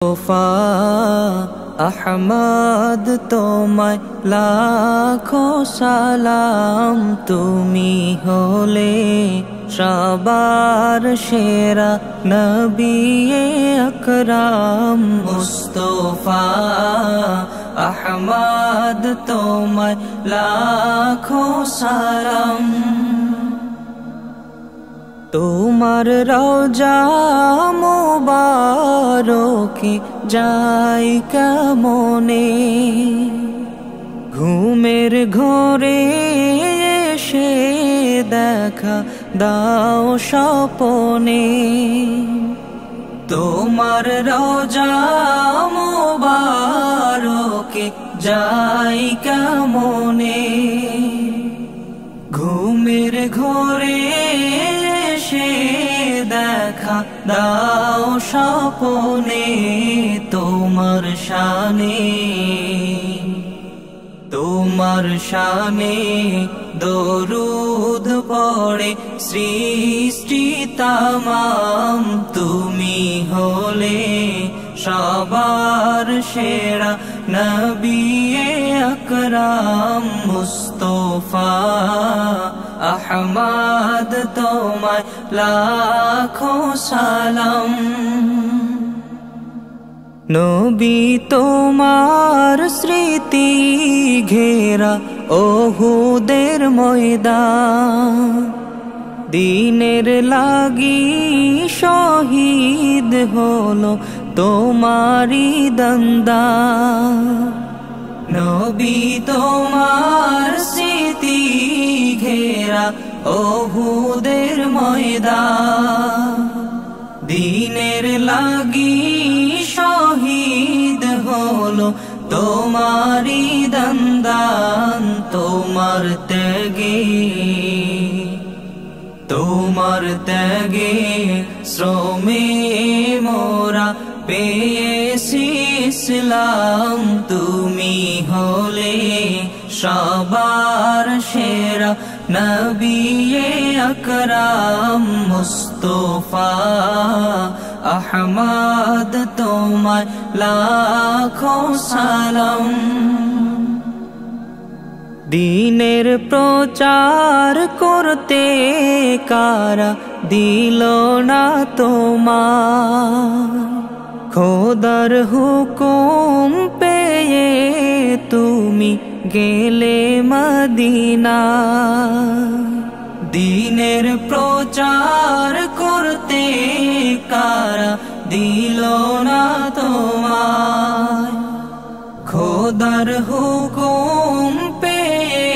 মুস্তাফা আহমদ তোমায় লাখো সালাম। তুমি হলে সবার সেরা নবী আকরাম। মুস্তাফা আহমদ তোমায় লাখো সালাম। তোমার রওজা মুবারকে যাই কেমনে, ঘুমের ঘোরে এসে দেখা দাও স্বপনে। তোমার রওজা মুবারকে যাই কেমনে, ঘুমের ঘোরে দেখা দাও স্বপনে। তোমার শানে দরুদ পড়ে সৃষ্টি তামাম। তুমি হলে সবার সেরা নবী আকরাম। মুস্তাফা আহমদ তোমায় লাখো সালাম। নবী তোমার স্মৃতি ঘেরা ওহুদের ময়দান, দিনের লাগি শহীদ হলো তোমারি দন্দান। নবী তোমার স্মৃতি ঘেরা ওহুদের ময়দান, দিনের লাগি শহীদ হলো তোমারি দন্দান। তোমার ত্যাগে শ্রমে মোরা পেয়েছি ইসলাম। তুমি হলে সবার সেরা নবী আকরাম। মুস্তাফা আহমদ তোমায় লাখো সালাম। দ্বীনের প্রচার করতে কারা দিল না তোমার, খোদার হুকুম পেয়ে তুমি গেলে মদিনা। দ্বীনের প্রচার করতে কারা দিল না তোমার, খোদার হুকুম পেয়ে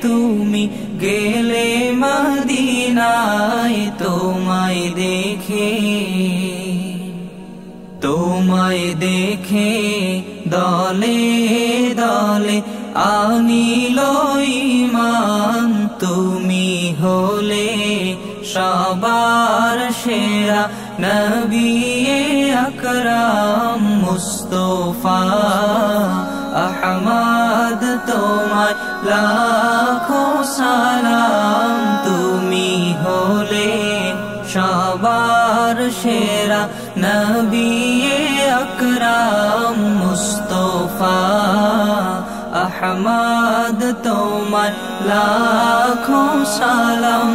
তুমি গেলে মদিনায়। তোমায় দেখে দলে দলে আনিল ঈমান। তুমি হলে সবার সেরা নবী আকরাম। মুস্তাফা আহমদ তোমায় লাখো সালাম। তুমি হলে সবার সেরা নবী আকরাম। মুস্তাফা আহমদ তোমায় লাখো সালাম।